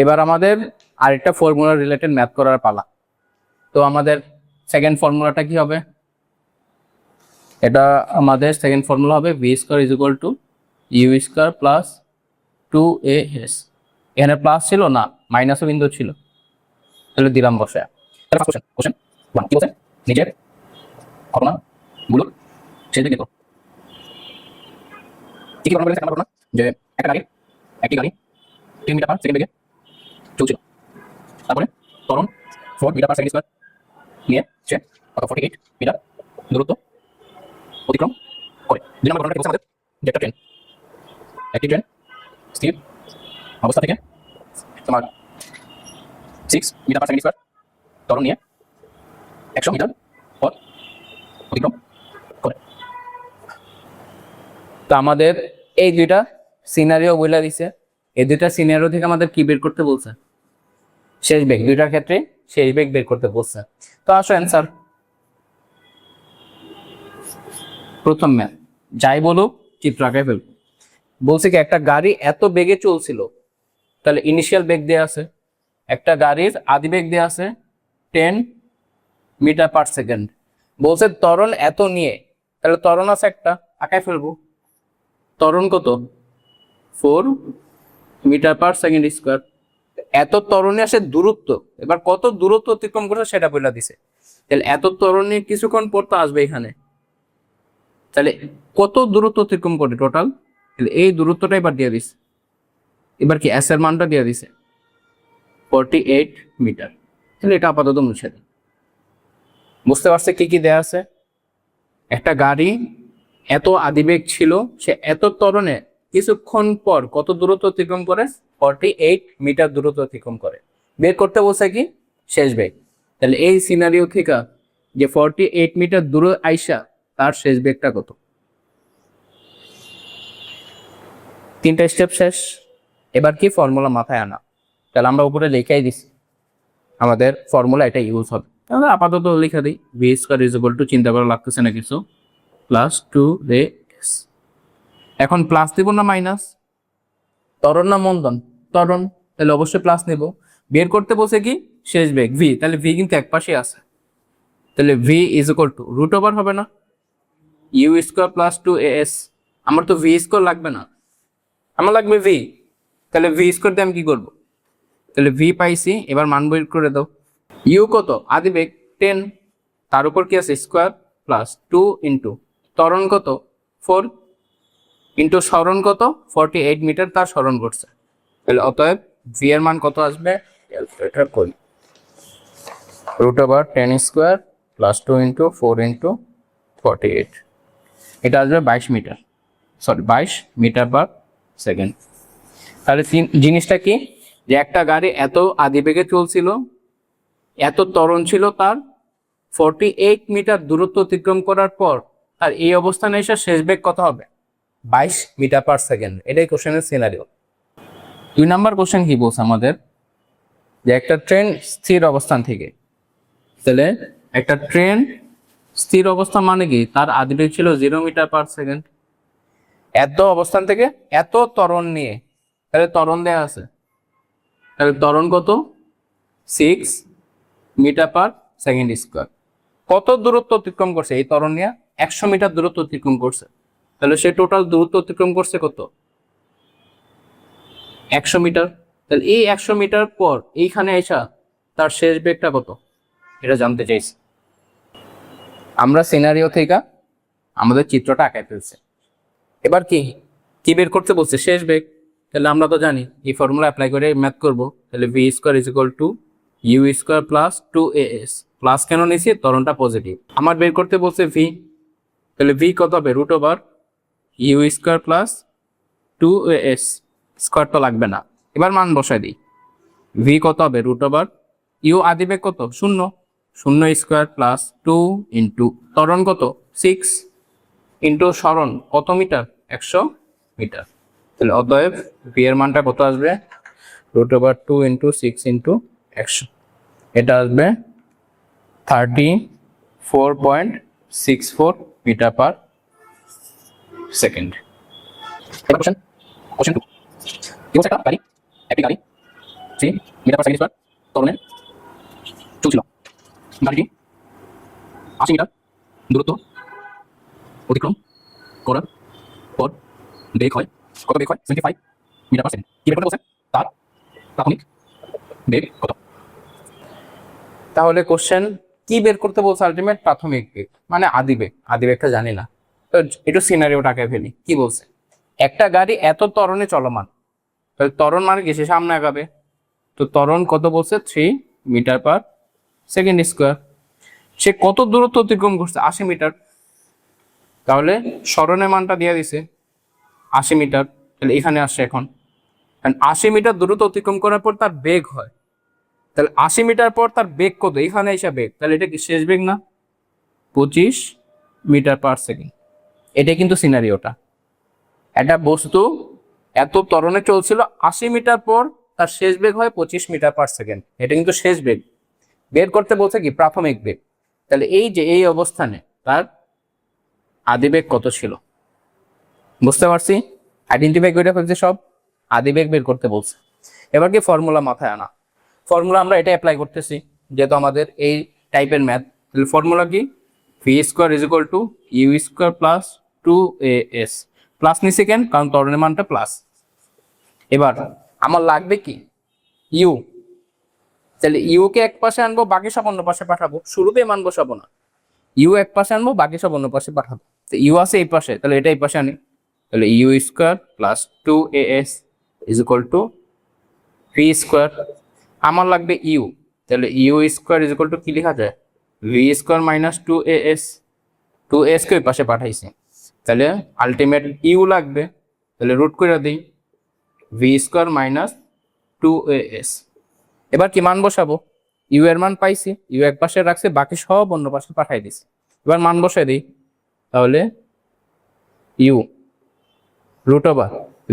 এবার আমাদের আরেকটা ফর্মুলা রিলেটেড ম্যাথ করার পালা। তো আমাদের সেকেন্ড ফর্মুলাটা কি হবে? এটা আমাদের সেকেন্ড ফর্মুলা হবে v square is equal to u square plus 2as। এখানে প্লাস ছিল না, মাইনাসও বিন্দু ছিল, তাহলে দিলাম বসে। তাহলে ফার্স্ট কোশ্চেন 1 কি বলছে? নিজের ঘটনাগুলোর শেষ দিকে কি কি ঘটনা বলেছে আমরা ঘটনা যে একটি গাড়ি 3 মিটার পার সেকেন্ড বেগে চলছিল। তারপরে ত্বরণ 4 মিটার পার সেকেন্ড স্কয়ার নিয়ে সে 48 মিটার দূরত্ব অতিক্রম করে। 2 নম্বর ঘটনাটা বলছে আমাদের যে একটি ট্রেন স্থির অবস্থা থেকে তোমার 6 মিটার পার সেকেন্ড স্কয়ার ত্বরণ নিয়ে 100 মিটার পথ অতিক্রম করে। তো আমাদের এই দুইটা সিনারিও বলে দিছে। এই দুইটা সিনারিও থেকে আমাদের কি বের করতে বলছে? শেষ বেগ। দুইটার ক্ষেত্রে শেষ বেগ বের করতে বলছে। তো আসো অ্যান্সার। প্রথম ম্যাথ যাই বলুক চিত্র আঁকায় ফেলব। বলছে কি একটা গাড়ি এত বেগে চলছিল, তাহলে ইনিশিয়াল বেগ দেওয়া আছে, একটা গাড়ির আদি বেগ দেওয়া আছে 10 মিটার পার সেকেন্ড। বলছে ত্বরণ এত নিয়ে, তাহলে ত্বরণ আছে একটা, আঁকায় ফেলবো। ত্বরণ কত? 4 মিটার পার সেকেন্ড স্কয়ার। এত ত্বরণে আসে দূরত্ব, এবার কত দূরত্ব অতিক্রম করছে সেটা বলে দিছে। তাহলে এত ত্বরণ নিয়ে কিছুক্ষণ পর তো আসবে এখানে, তাহলে কত দূরত্ব অতিক্রম করে টোটাল, এই দূরত্বটা এবার দিয়ে দিছে। এবার কি এস এর মানটা দিয়ে দিছে 48 মিটার। তাহলে এটা আপাতত মুছে দিই। বুঝতে পারছে কি কি দেয়া আছে? একটা গাড়ি এত আদিবেগ ছিল, সে এত ত্বরণে কিছুক্ষণ পর কত দূরত্ব অতিক্রম করে? 48 মিটার দূরত্ব অতিক্রম করে। বের করতে বলছে কি? শেষ বেগ। তাহলে এই সিনারিও থেকে যে 48 মিটার দূরে আইসা তার শেষ বেগটা কত? 3টা স্টেপ শেষ। এবার কি ফর্মুলা মাথায় আনা। তাহলে আমরা উপরে লেখাই দিছি, আমাদের ফর্মুলা এটা ইউজ হবে। তাহলে আপাতত লিখে দিই V square is equal two, চিন্তা করা লাগতেছে না কিছু, প্লাস 2as। এখন প্লাস দিব না মাইনাস? ত্বরণ না মন্দন? ত্বরণ, তাহলে অবশ্যই প্লাস নেব। বের করতে বসে কি? শেষ বেগ ভি, তাহলে ভি কিন্তু এক পাশে আছে, তাহলে v is equal to root over হবে না ইউ স্কোয়ার প্লাস 2as। আমার তো ভি স্কোয়ার লাগবে না, আমার লাগবে ভি। তাহলে ভি স্কোয়ার দিয়ে আমি কি করবো? তাহলে ভি পাইছি, এবার মান বের করে দাও। ইউ কত? আদি বেগ 10, তার উপর কি আছে? স্কোয়ার প্লাস 2 ইন্টু ত্বরণ কত? 4 ইন্টু সরণ কত? 48 মিটার তার সরণ করছে। তাহলে অতএব ভি এর মান কত আসবে? ক্যালকুলেটর করি। Root over 10 square plus 2 into 4 into 48, এটা আসবে 22 metre, sorry 22 metre per second. তাহলে জিনিসটা কি? যে একটা গাড়ি এত আদিবেগে চলছিল, এত ত্বরণ ছিল তার, 48 মিটার দূরত্ব অতিক্রম করার পর আর এই অবস্থানে এসে শেষ বেগ কত হবে? 22 মিটার পার সেকেন্ড। এটাই কোশ্চেনের সিনারিও। 2 নাম্বার কোশ্চেন কি বলছে আমাদের? যে একটা ট্রেন স্থির অবস্থান থেকে, তাহলে একটা ট্রেন স্থির অবস্থান মানে কি? তার আদিবেগ ছিল 0 মিটার পার সেকেন্ড। এত অবস্থান থেকে এত ত্বরণ নিয়ে, তাহলে ত্বরণ দেয়া আছে, তাহলে ত্বরণ কত? 6 মিটার পার সেকেন্ড স্কোয়ার। কত দূরত্ব অতিক্রম করছে এই ত্বরণ নিয়ে? 100 মিটার দূরত্ব অতিক্রম করছে। তাহলে সে টোটাল দূরত্ব অতিক্রম করছে কত? 100 মিটার। তাহলে এই 100 মিটার পর এইখানে এসা তার শেষ বেগটা কত? এটা জানতে চাইছি। আমরা সিনারিও থেকে আমাদের চিত্রটা আঁকায় ফেলছে। এবার কি কি বের করতে বলছে? শেষ বেগ। তাহলে আমরা তো জানি এই ফর্মুলা অ্যাপ্লাই করে ম্যাথ করবো। তাহলে v square is equal to u square plus 2as। Plus কেন নিয়েছি? ত্বরণটা পজিটিভ। আমার বের করতে বলছে ভি, তাহলে ভি কত হবে? Root over u square plus 2as, square তো লাগবে না। এবার মান বসাই দিই। ভি কত হবে? রুট ওভার ইউ আদিবেগ কত? 0, 0 স্কোয়ার প্লাস 2 ইন্টু ত্বরণ কত? 6 ইন্টু সরণ কত মিটার? 100 মিটার। তাহলে অতএব ভি এর মানটা কত আসবে? রুট ওভার 2 ইন্টু 6 ইন্টু 100, এটা আসবে 34.64 মিটার পার সেকেন্ড। কোশ্চেন 2, একটি গাড়ি 3 মিটার পার সেকেন্ড স্কয়ার ত্বরণে চলছিল। গাড়িটি 80 মিটার দূরত্ব অতিক্রম করার পর বেগ হয় কত? বেগ হয় 25 মিটার পার সেকেন্ড। কি বের করতে বলছে? তার প্রাথমিক বেগ কত? তাহলে কোশ্চেন কি বের করতে বলছে? আলটিমেট প্রাথমিক বেগ মানে আদি বেগ। আদি বেগটা জানি না, তো একটু সিনারিওটাকে ফেলি। কি বলছে? একটা গাড়ি এত ত্বরণে চলমান, তাহলে ত্বরণ মানে কি? সে সামনে আগাবে। তো ত্বরণ কত বলছে? 3 মিটার পার সেকেন্ড স্কোয়ার। সে কত দূরত্ব অতিক্রম করছে? 80 মিটার। তাহলে সরণের মানটা দিয়ে দিছে 80 মিটার। তাহলে এখানে আসছে এখন 80 মিটার দূরত্ব অতিক্রম করার পর তার বেগ হয়, তাহলে 80 মিটার পর তার বেগ কত? এখানে এসে বেগ, তাহলে এটা কি শেষ বেগ না? 25 মিটার পার সেকেন্ড। এটা কিন্তু সিনারিওটা। একটা বস্তু এত ত্বরণে চলছিল, 80 মিটার পর তার শেষ বেগ হয় 25 মিটার পার সেকেন্ড। এটা কিন্তু শেষ বেগ। বের করতে বলছে কি? প্রাথমিক বেগ। তাহলে এই যে এই অবস্থানে তার আদি বেগ কত ছিল? বুঝতে পারছি? আইডেন্টিফাই করে ফেলছে সব। আদি বেগ বের করতে বলছে। এবার কি ফর্মুলা মাথায় আনা। ফর্মুলা আমরা এটা অ্যাপ্লাই করতেছি যেহেতু আমাদের এই টাইপের ম্যাথ। তাহলে ফর্মুলা কি? V square is equal to u square plus 2as। Plus নিচে কেন? কারণ ত্বরণের মানটা প্লাস। এবার আমার লাগবে কি? ইউ। তাহলে ইউ কে এক পাশে আনবো, বাকি সব অন্য পাশে পাঠাবো। শুরুতে মান বসাবো না, ইউ এক পাশে আনবো, বাকি সব অন্য পাশে পাঠাবো। তো ইউ আছে এই পাশে, তাহলে এটা এই পাশে আনি। তাহলে u square plus 2as is equal to v square. আমার লাগবে ইউ, তাহলে u square is equal to কি লেখা যায়? V square minus 2as। 2as কে ওই পাশে পাঠাইছি, তাহলে আলটিমেট ইউ লাগবে। তাহলে রুট করে দিই ভি স্কোয়ার মাইনাস 2as। এবার কি মান বসাবো? ইউ এর মান পাইছি, ইউ এক পাশে রাখছে, বাকি সব অন্য পাশে পাঠাই দিছি। এবার মান বসাই দিই, তাহলে ইউ রুট ওভার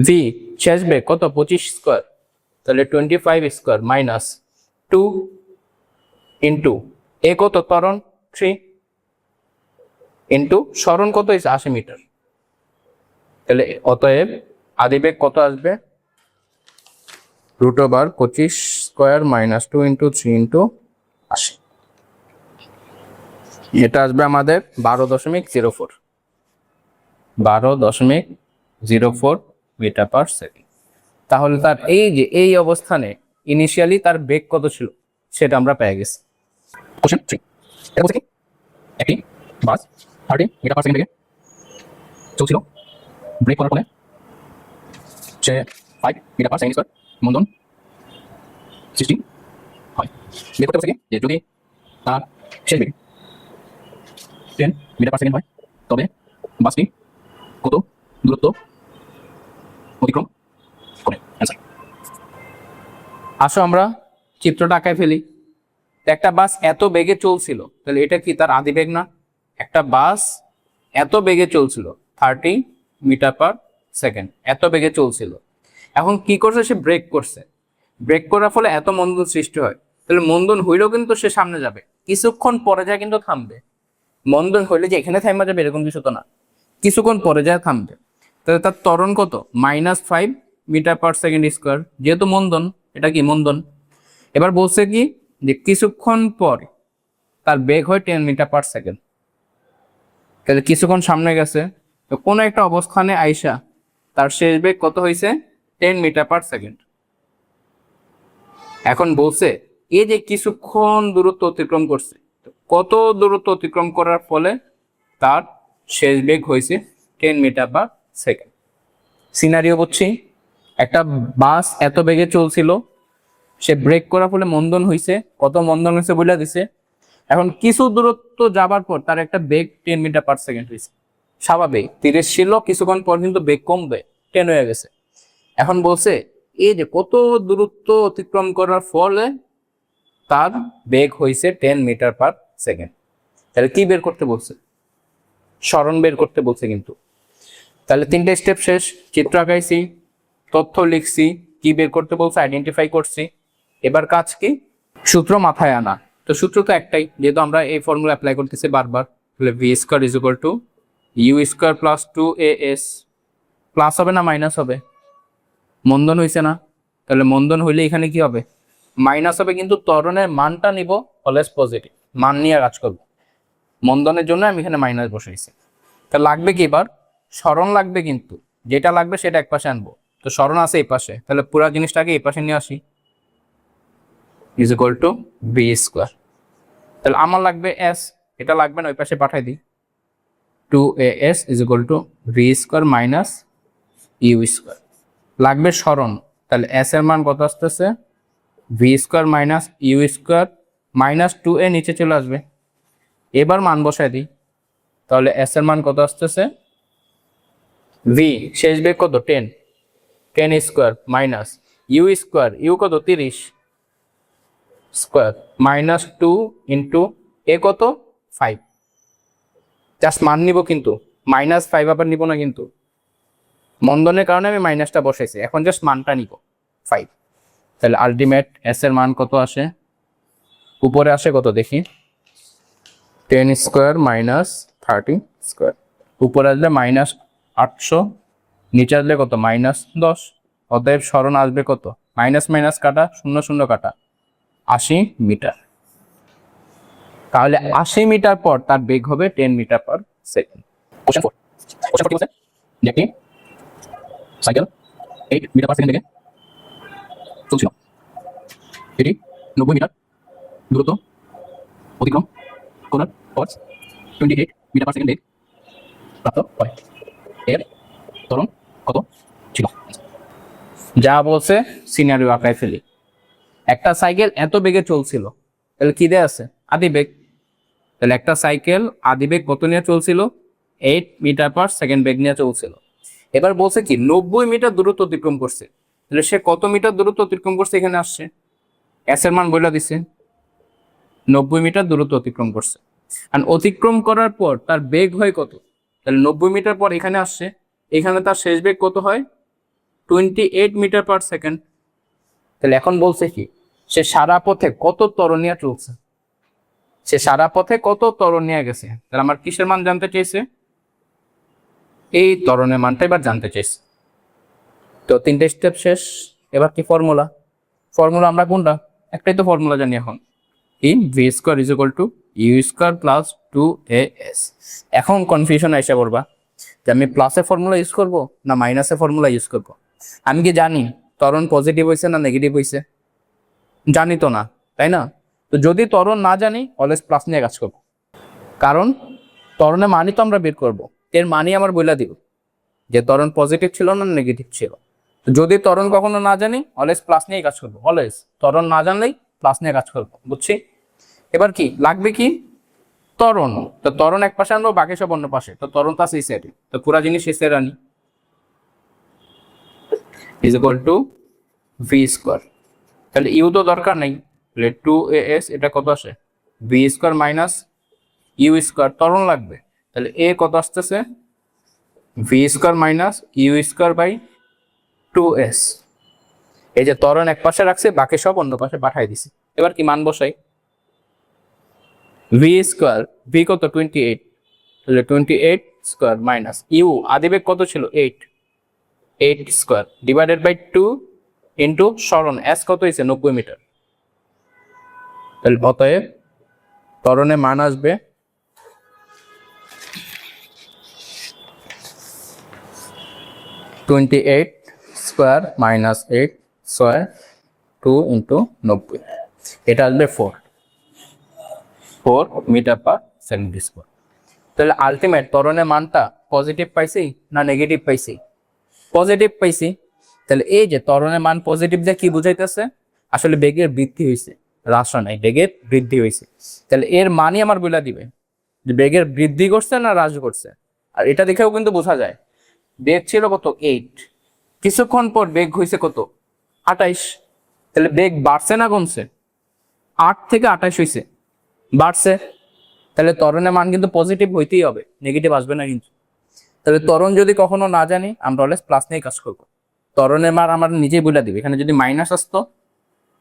ভি শেষ বেগ কত? 25 স্কোয়ার, তাহলে 25 স্কোয়ার মাইনাস 2 ইন্টু এ কত? ত্বরণ 3 ইন্টু সরণ কত হয়েছে? 80 মিটার। তাহলে অতএব আদি বেগ কত আসবে? Root over 25 square minus 2 into 3 into 80। এটা আসবে আমাদের 12.04 12.04 মিটার পার সেকেন্ড। তাহলে তার এই যে এই অবস্থানে ইনিশিয়ালি তার বেগ কত ছিল সেটা আমরা পেয়ে গেছি। কোশ্চেন 3 এটা বলছে কি? একটি বাস 30 মিটার পার সেকেন্ড বেগে চলছিল। ব্রেক করার ফলে সে 5 মিটার পার সেকেন্ড স্কয়ার মন্দন সৃষ্টি হয়। বের করতে বলছে কি? যে যদি তার শেষ বেগ 10 মিটার পার সেকেন্ড হয়, তবে বাসটি কত দূরত্ব অতিক্রম করে? অ্যান্সার। আসো আমরা চিত্রটা আঁকায় ফেলি। একটা বাস এত বেগে চলছিল, তাহলে এটা কি তার আদি বেগ না? একটা বাস এত বেগে চলছিল 30 মিটার পার সেকেন্ড, এত বেগে চলছিল। এখন কি করছে? সে ব্রেক করছে। ব্রেক করার ফলে এত মন্দন সৃষ্টি হয়। তাহলে মন্দন হইলেও কিন্তু সে সামনে যাবে, কিছুক্ষণ পরে যায় কিন্তু থামবে। মন্দন হইলে যে এখানে থামা যাবে এরকম কিছু তো না, কিছুক্ষণ পরে যায় থামবে। তাহলে তার ত্বরণ কত? -5 মিটার পার সেকেন্ড স্কোয়ার। যেহেতু মন্দন, এটা কি মন্দন। এবার বলছে কি যে কিছুক্ষণ পর তার বেগ হয় 10 মিটার পার সেকেন্ড। তাহলে কিছুক্ষণ সামনে গেছে, তো কোনো একটা অবস্থানে আইসা তার শেষ বেগ কত হয়েছে? 10 মিটার পার সেকেন্ড। এখন বলছে এই যে কিছুক্ষণ দূরত্ব অতিক্রম করছে, কত দূরত্ব অতিক্রম করার ফলে তার শেষ বেগ হয়েছে 10 মিটার পার সেকেন্ড। সিনারিও বুঝছি, একটা বাস এত বেগে চলছিল, সে ব্রেক করার ফলে মন্দন হয়েছে। কত মন্দন হয়েছে বলে দিছে। এখন কিছু দূরত্ব যাবার পর তার একটা বেগ 10 মিটার পার সেকেন্ড হয়েছে। স্বাভাবিক 30 ছিল, কিছুক্ষণ পর কিন্তু বেগ কমবে, 10 হয়ে গেছে। এখন বলছে এই যে কত দূরত্ব অতিক্রম করার ফলে তার বেগ হয়েছে 10 মিটার পার সেকেন্ড। তাহলে কি বের করতে বলছে? সরণ বের করতে বলছে কিন্তু। তাহলে 3টে স্টেপ শেষ। চিত্র আঁকাইছি, তথ্য লিখছি, কি বের করতে বলছে আইডেন্টিফাই করছি। এবার কাজ কি? সূত্র মাথায় আনা। তো সূত্র তো একটাই, যেহেতু আমরা এই ফর্মুলা অ্যাপ্লাই করতেছি বারবার। তাহলে v square is equal to u square plus 2as। Plus হবে না মাইনাস হবে? মন্দন হয়েছে না? তাহলে মন্দন হইলে এখানে কি হবে? মাইনাস হবে কিন্তু ত্বরণের মানটা নিব অলওয়েজ পজিটিভ, মান নিয়ে কাজ করব। মন্দনের জন্য আমি এখানে মাইনাস বসাইছি। তা লাগবে কি এবার সরণ লাগবে, কিন্তু যেটা লাগবে সেটা এক পাশে আনবো। তো সরণ আছে এই পাশে, তাহলে পুরো জিনিসটাকে এই পাশে নিয়ে আসি, is equal to b square. তাহলে আমার লাগবে এস, এটা লাগবে না, ওই পাশে পাঠাই দিই। 2as is equal to v square minus u square. লাগবে সরণ, তাহলে এস এর মান কত আসতেছে v square minus u square minus 2a নিচে চলে আসবে। এবার মান বসাই দিই, তাহলে এস এর মান কত আসতেছে ভি শেষ বেগ কত 10 square minus u square, u কত 30 স্কোয়ার মাইনাস 2 ইন্টু এ কত 5। জাস্ট মান নিব, কিন্তু -5 আবার নিব না, কিন্তু মন্দনের কারণে আমি মাইনাসটা বসাইছি, এখন জাস্ট মানটা নিব 5। তাহলে আলটিমেট এস এর মান কত আসে, উপরে আসে কত দেখি 10 স্কোয়ার মাইনাস 30 স্কোয়ার, উপরে আসলে -800, নিচে আসলে কত -10। অতএব সরণ আসবে কত মাইনাস মাইনাস কাটা 0 0 কাটা 80 মিটার। তাহলে 80 মিটার পর তার বেগ হবে 10 মিটার পার সেকেন্ড। কোশ্চেন 4 কি বলছে যে একটি সাইকেল 8 মিটার পার সেকেন্ড বেগে চলছিল, এটি 90 মিটার দূরত্ব অতিক্রম করার পর 28 মিটার পার সেকেন্ড বেগ প্রাপ্ত হয়। এর ত্বরণ কত ছিল? যা বলছে সিনারিও আঁকায় ফেলি। একটা সাইকেল এত বেগে চলছিল, তাহলে কি দেয়া আছে আদি বেগ। তাহলে একটা সাইকেল আদি বেগ কত নিয়ে চলছিল 8 মিটার পার সেকেন্ড বেগ নিয়ে চলছিল। এবার বলছে কি 90 মিটার দূরত্ব অতিক্রম করছে, তাহলে সে কত মিটার দূরত্ব অতিক্রম করছে এখানে আসছে, এস এর মান বলে দিছে 90 মিটার দূরত্ব অতিক্রম করছে। আর অতিক্রম করার পর তার বেগ হয় কত, তাহলে 90 মিটার পর এখানে আসছে, এখানে তার শেষ বেগ কত হয় 28 মিটার পার সেকেন্ড। তাহলে এখন বলছে কি সে সারা পথে কত ত্বরণ নিয়ে চলছে, সে সারা পথে কত ত্বরণ নিয়ে গেছে। তাহলে আমার কিসের মান জানতে চাইছে, এই ত্বরণের মানটা এবার জানতে চাইছে। তো 3টে স্টেপ শেষ, এবার কি ফর্মুলা। ফর্মুলা আমরা কোনটা, একটাই তো ফর্মুলা জানি এখন, in v square is equal to u square plus 2as। এখন কনফিউশন এসে পড়বা যে আমি প্লাসের ফর্মুলা ইউজ করব না মাইনাসের ফর্মুলা ইউজ করব। আমি কি জানি ত্বরণ পজিটিভ হয়েছে না নেগেটিভ হয়েছে, জানি তো না, তাই না? তো যদি ত্বরণ না জানি অলওয়েজ প্লাস নিয়ে কাজ করব, কারণ ত্বরণের মানই তো আমরা বের করব, এর মানই আমার বইলা দিব যে ত্বরণ পজিটিভ ছিল না নেগেটিভ ছিল। তো যদি ত্বরণ কখনো না জানি অলওয়েজ প্লাস নিয়ে কাজ করবো, অলওয়েজ ত্বরণ না জানলেই প্লাস নিয়ে কাজ করবো, বুঝছি? এবার কি লাগবে কি ত্বরণ, তো ত্বরণ এক পাশে আনবো বাকি সব অন্য পাশে, তো ত্বরণ তো আছে এই সাইডে, তো পুরা জিনিস এই সাইডে আনি, is equal to v square. তাহলে ইউ তো দরকার নেই, তাহলে 2as এটা কত আসে v square minus u square, ত্বরণ লাগবে, তাহলে এ কত আসতেছে v square minus u square by 2s। এই যে ত্বরণ এক পাশে রাখছে বাকি সব অন্য পাশে পাঠাই দিছি। এবার কি মান বসাই, ভি স্কোয়ার, ভি কত 28, তাহলে 28 স্কোয়ার মাইনাস ইউ আদিবেগ কত ছিল 8 স্কোয়ার ডিভাইডেড বাই 2 ইন্টু সরণ এস কত হয়েছে 90 মিটার। তাহলে অতএব ত্বরণের মান আসবে 28 স্কোয়ার মাইনাস 8 স্কোয়ার 2 ইন্টু 90, এটা আসবে 4 মিটার পার সেকেন্ড স্কোয়ার। তাহলে আলটিমেট ত্বরণের মানটা পজিটিভ পাইছি না নেগেটিভ পাইছি, পজিটিভ পাইছি। তাহলে এই যে ত্বরণের মান পজিটিভ দিয়ে কি বুঝাইতেছে, আসলে বেগের বৃদ্ধি হয়েছে, হ্রাস নাই, বেগের বৃদ্ধি হয়েছে। তাহলে এর মানই আমার বলে দিবে যে বেগের বৃদ্ধি করছে না হ্রাস করছে। আর এটা দেখেও কিন্তু বোঝা যায় বেগ ছিল কত 8, কিছুক্ষণ পর বেগ হয়েছে কত 28। তাহলে বেগ বাড়ছে না কমছে, 8 থেকে 28 হয়েছে, বাড়ছে। তাহলে ত্বরণের মান কিন্তু পজিটিভ হইতেই হবে, নেগেটিভ আসবে না কিন্তু। তাহলে ত্বরণ যদি কখনো না জানি আমরা অলওয়েজ প্লাস নিয়ে কাজ করবো, ত্বরণের মান আমরা নিজেই বলে দিবে। এখানে যদি মাইনাস আসতো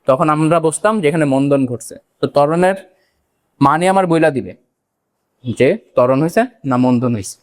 তখন আমরা বুঝতাম যে এখানে মন্দন ঘটছে, তো ত্বরণের মানই আমার বইলা দিবে যে ত্বরণ হয়েছে না মন্দন হয়েছে।